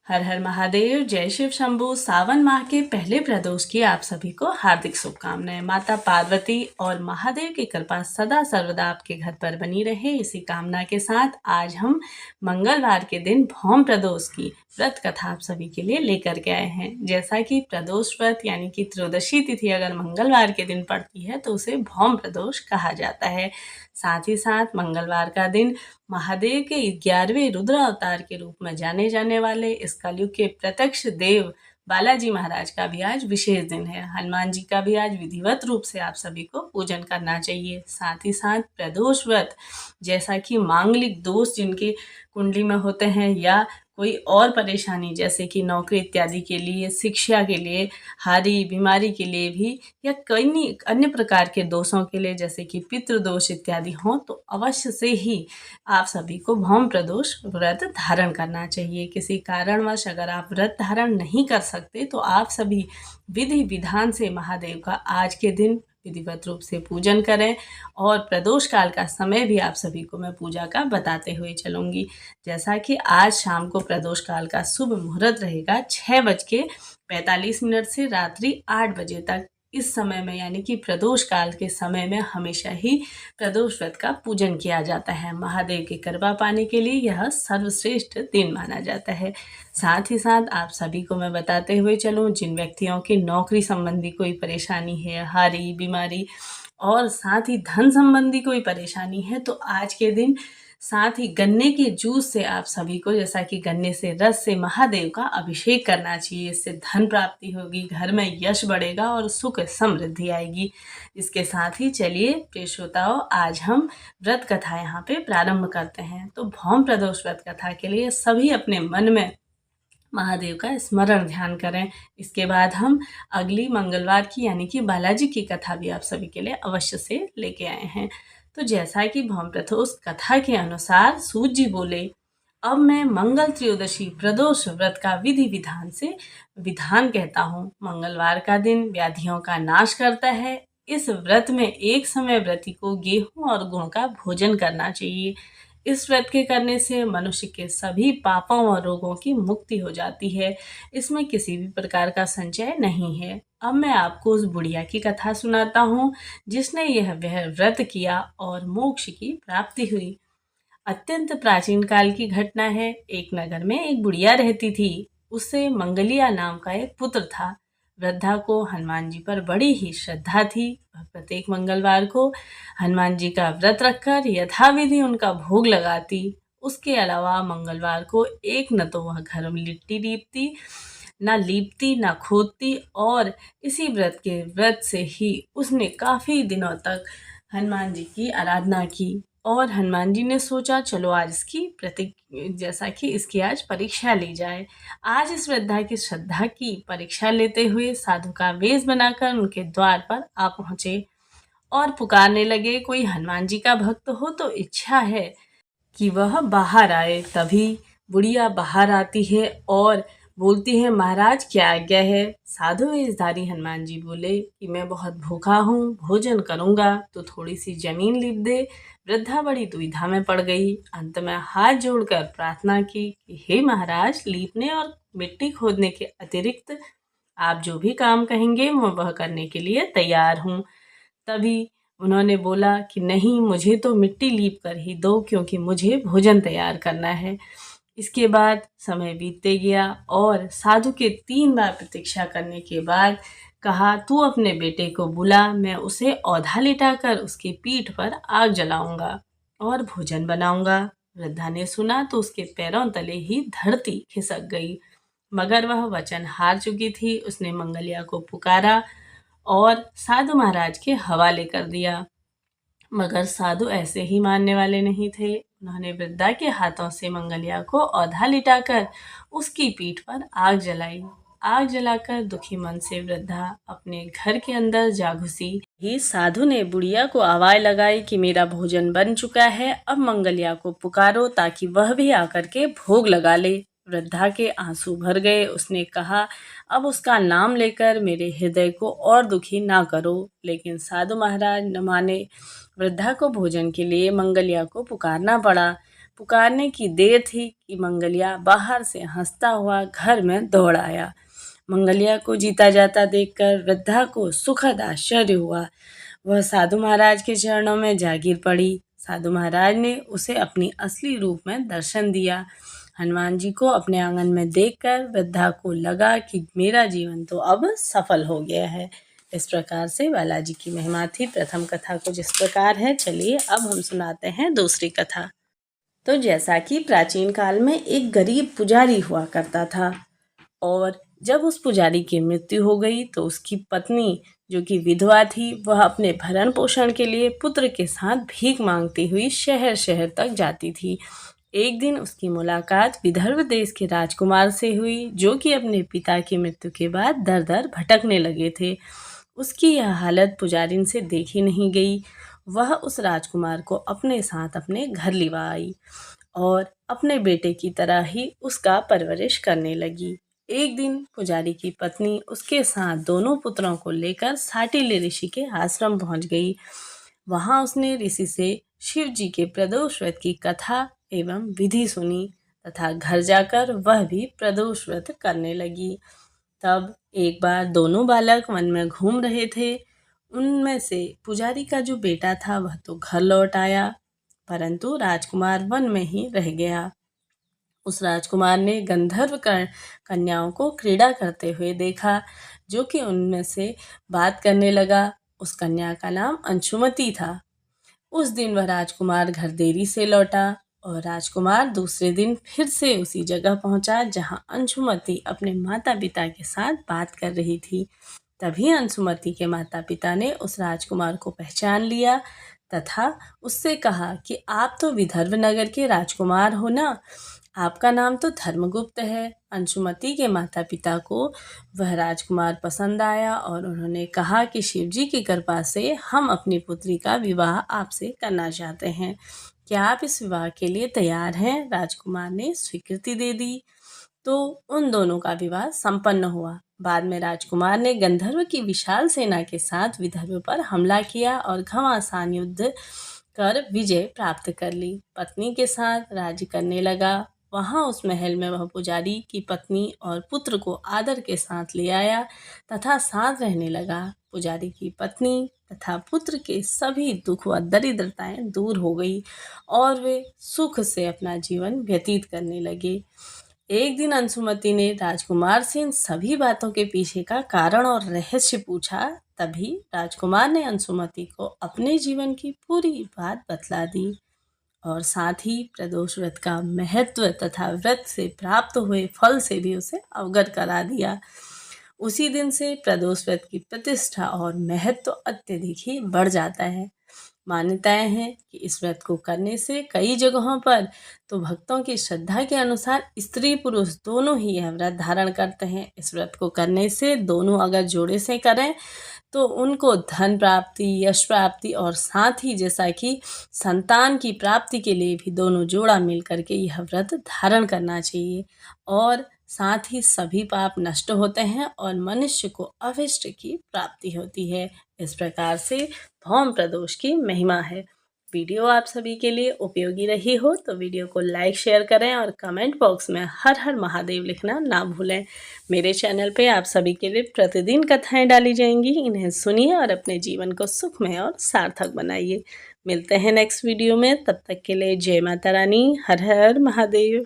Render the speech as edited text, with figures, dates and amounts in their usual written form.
हर हर महादेव, जय शिव शंभू। सावन माह के पहले प्रदोष की आप सभी को हार्दिक शुभकामनाएं। माता पार्वती और महादेव की कृपा सदा सर्वदा आपके घर पर बनी रहे, इसी कामना के साथ आज हम मंगलवार के दिन भौम प्रदोष की व्रत कथा आप सभी के लिए लेकर के आए हैं। जैसा कि प्रदोष व्रत यानी कि त्रयोदशी तिथि अगर मंगलवार के दिन पड़ती है तो उसे भौम प्रदोष कहा जाता है। साथ ही साथ मंगलवार का दिन महादेव के 11वें रुद्र अवतार के रूप में जाने जाने वाले इस कलयुग के प्रत्यक्ष देव बालाजी महाराज का भी आज विशेष दिन है। हनुमान जी का भी आज विधिवत रूप से आप सभी को पूजन करना चाहिए। साथ ही साथ प्रदोष व्रत जैसा कि मांगलिक दोष जिनके कुंडली में होते हैं या कोई और परेशानी जैसे कि नौकरी इत्यादि के लिए, शिक्षा के लिए, हारी बीमारी के लिए भी या कई अन्य प्रकार के दोषों के लिए जैसे कि पितृदोष इत्यादि हों तो अवश्य से ही आप सभी को भौम प्रदोष व्रत धारण करना चाहिए। किसी कारणवश अगर आप व्रत धारण नहीं कर सकते तो आप सभी विधि विधान से महादेव का आज के दिन विधिवत रूप से पूजन करें। और प्रदोष काल का समय भी आप सभी को मैं पूजा का बताते हुए चलूँगी। जैसा कि आज शाम को प्रदोष काल का शुभ मुहूर्त रहेगा 6:45 से रात्रि 8 बजे तक। इस समय में यानी कि प्रदोष काल के समय में हमेशा ही प्रदोष व्रत का पूजन किया जाता है। महादेव की कृपा पाने के लिए यह सर्वश्रेष्ठ दिन माना जाता है। साथ ही साथ आप सभी को मैं बताते हुए चलूँ, जिन व्यक्तियों की नौकरी संबंधी कोई परेशानी है, हारी बीमारी और साथ ही धन संबंधी कोई परेशानी है तो आज के दिन साथ ही गन्ने के जूस से आप सभी को, जैसा कि गन्ने से रस से महादेव का अभिषेक करना चाहिए। इससे धन प्राप्ति होगी, घर में यश बढ़ेगा और सुख समृद्धि आएगी। इसके साथ ही चलिए प्रिय श्रोताओं, आज हम व्रत कथा यहाँ पे प्रारंभ करते हैं। तो भौम प्रदोष व्रत कथा के लिए सभी अपने मन में महादेव का स्मरण ध्यान करें। इसके बाद हम अगली मंगलवार की यानी कि बालाजी की कथा भी आप सभी के लिए अवश्य से लेके आए हैं। तो जैसा कि भौम प्रदोष कथा के अनुसार सूत जी बोले, अब मैं मंगल त्रयोदशी प्रदोष व्रत का विधि विधान से विधान कहता हूँ। मंगलवार का दिन व्याधियों का नाश करता है। इस व्रत में एक समय व्रती को गेहूं और गुड़ का भोजन करना चाहिए। इस व्रत के करने से मनुष्य के सभी पापों और रोगों की मुक्ति हो जाती है। इसमें किसी भी प्रकार का संचय नहीं है। अब मैं आपको उस बुढ़िया की कथा सुनाता हूँ जिसने यह व्रत किया और मोक्ष की प्राप्ति हुई। अत्यंत प्राचीन काल की घटना है। एक नगर में एक बुढ़िया रहती थी। उससे मंगलिया नाम का एक पुत्र था। वृद्धा को हनुमान जी पर बड़ी ही श्रद्धा थी। वह प्रत्येक मंगलवार को हनुमान जी का व्रत रखकर यथाविधि उनका भोग लगाती। उसके अलावा मंगलवार को एक न तो वह घर में लिट्टी लीपती, ना लीपती ना खोदती और इसी व्रत से ही उसने काफ़ी दिनों तक हनुमान जी की आराधना की। और हनुमान जी ने सोचा चलो आज जैसा कि इसकी आज परीक्षा ली जाए। आज इस वृद्धा की श्रद्धा की परीक्षा लेते हुए साधु का वेश बनाकर उनके द्वार पर आ पहुँचे और पुकारने लगे, कोई हनुमान जी का भक्त हो तो इच्छा है कि वह बाहर आए। तभी बुढ़िया बाहर आती है और बोलती है, महाराज क्या आज्ञा है। साधु वेशधारी हनुमान जी बोले कि मैं बहुत भूखा हूँ, भोजन करूँगा तो थोड़ी सी जमीन लीप दे। वृद्धा बड़ी दुविधा में पड़ गई। अंत में हाथ जोड़कर प्रार्थना की कि हे महाराज, लीपने और मिट्टी खोदने के अतिरिक्त आप जो भी काम कहेंगे मैं वह करने के लिए तैयार हूँ। तभी उन्होंने बोला कि नहीं, मुझे तो मिट्टी लीप कर ही दो क्योंकि मुझे भोजन तैयार करना है। इसके बाद समय बीतते गया और साधु के 3 बार प्रतीक्षा करने के बाद कहा, तू अपने बेटे को बुला, मैं उसे औधा लिटाकर उसकी पीठ पर आग जलाऊंगा और भोजन बनाऊंगा। वृद्धा ने सुना तो उसके पैरों तले ही धरती खिसक गई, मगर वह वचन हार चुकी थी। उसने मंगलिया को पुकारा और साधु महाराज के हवाले कर दिया, मगर साधु ऐसे ही मानने वाले नहीं थे। उन्होंने वृद्धा के हाथों से मंगलिया को औधा लिटाकर उसकी पीठ पर आग जलाई। आग जलाकर दुखी मन से वृद्धा अपने घर के अंदर जा घुसी। ही साधु ने बुढ़िया को आवाज लगाई कि मेरा भोजन बन चुका है, अब मंगलिया को पुकारो ताकि वह भी आकर के भोग लगा ले। वृद्धा के आंसू भर गए। उसने कहा, अब उसका नाम लेकर मेरे हृदय को और दुखी ना करो। लेकिन साधु महाराज न माने। वृद्धा को भोजन के लिए मंगलिया को पुकारना पड़ा। पुकारने की देर थी कि मंगलिया बाहर से हंसता हुआ घर में दौड़ आया। मंगलिया को जीता जाता देखकर वृद्धा को सुखद आश्चर्य हुआ। वह साधु महाराज के चरणों में जा गिर पड़ी। साधु महाराज ने उसे अपनी असली रूप में दर्शन दिया। हनुमान जी को अपने आंगन में देखकर वृद्धा को लगा कि मेरा जीवन तो अब सफल हो गया है। इस प्रकार से बालाजी की महिमा थी। प्रथम कथा को जिस प्रकार है, चलिए अब हम सुनाते हैं दूसरी कथा। तो जैसा कि प्राचीन काल में एक गरीब पुजारी हुआ करता था, और जब उस पुजारी की मृत्यु हो गई तो उसकी पत्नी जो कि विधवा थी, वह अपने भरण पोषण के लिए पुत्र के साथ भीख मांगती हुई शहर शहर तक जाती थी। एक दिन उसकी मुलाकात विदर्भ देश के राजकुमार से हुई, जो कि अपने पिता की मृत्यु के बाद दर दर भटकने लगे थे। उसकी यह हालत पुजारिन से देखी नहीं गई। वह उस राजकुमार को अपने साथ अपने घर लिवा आई और अपने बेटे की तरह ही उसका परवरिश करने लगी। एक दिन पुजारी की पत्नी उसके साथ दोनों पुत्रों को लेकर साटिल्य ऋषि के आश्रम पहुंच गई। वहां उसने ऋषि से शिव जी के प्रदोष व्रत की कथा एवं विधि सुनी तथा घर जाकर वह भी प्रदोष व्रत करने लगी। तब एक बार दोनों बालक वन में घूम रहे थे। उनमें से पुजारी का जो बेटा था वह तो घर लौट आया, परंतु राजकुमार वन में ही रह गया। उस राजकुमार ने गंधर्व कन्याओं को क्रीड़ा करते हुए देखा, जो कि उनमें से बात करने लगा। उस कन्या का नाम अंशुमति था। उस दिन वह राजकुमार घर देरी से लौटा और राजकुमार दूसरे दिन फिर से उसी जगह पहुंचा जहां अंशुमति अपने माता पिता के साथ बात कर रही थी। तभी अंशुमति के माता पिता ने उस राजकुमार को पहचान लिया तथा उससे कहा कि आप तो विदर्भ नगर के राजकुमार हो ना, आपका नाम तो धर्मगुप्त है। अंशुमति के माता पिता को वह राजकुमार पसंद आया और उन्होंने कहा कि शिवजी की कृपा से हम अपनी पुत्री का विवाह आपसे करना चाहते हैं, क्या आप इस विवाह के लिए तैयार हैं? राजकुमार ने स्वीकृति दे दी। तो उन दोनों का विवाह संपन्न हुआ। बाद में राजकुमार ने गंधर्व की विशाल सेना के साथ विदर्भ पर हमला किया और घमासान युद्ध कर विजय प्राप्त कर ली। पत्नी के साथ राज्य करने लगा। वहां उस महल में वह पुजारी की पत्नी और पुत्र को आदर के साथ ले आया तथा साथ रहने लगा। पुजारी की पत्नी तथा पुत्र के सभी दुख व दरिद्रताएं दूर हो गई और वे सुख से अपना जीवन व्यतीत करने लगे। एक दिन अंशुमति ने राजकुमार से इन सभी बातों के पीछे का कारण और रहस्य पूछा। तभी राजकुमार ने अंशुमति को अपने जीवन की पूरी बात बतला दी और साथ ही प्रदोष व्रत का महत्व तथा व्रत से प्राप्त हुए फल से भी उसे अवगत करा दिया। उसी दिन से प्रदोष व्रत की प्रतिष्ठा और महत्व अत्यधिक ही बढ़ जाता है। मान्यताएं हैं कि इस व्रत को करने से कई जगहों पर तो भक्तों की श्रद्धा के अनुसार स्त्री पुरुष दोनों ही यह व्रत धारण करते हैं। इस व्रत को करने से दोनों अगर जोड़े से करें तो उनको धन प्राप्ति, यश प्राप्ति और साथ ही जैसा कि संतान की प्राप्ति के लिए भी दोनों जोड़ा मिल करके यह व्रत धारण करना चाहिए और साथ ही सभी पाप नष्ट होते हैं और मनुष्य को अभिष्ट की प्राप्ति होती है। इस प्रकार से भौम प्रदोष की महिमा है। वीडियो आप सभी के लिए उपयोगी रही हो तो वीडियो को लाइक शेयर करें और कमेंट बॉक्स में हर हर महादेव लिखना ना भूलें। मेरे चैनल पे आप सभी के लिए प्रतिदिन कथाएं डाली जाएंगी, इन्हें सुनिए और अपने जीवन को सुखमय और सार्थक बनाइए। मिलते हैं नेक्स्ट वीडियो में, तब तक के लिए जय माता रानी, हर हर महादेव।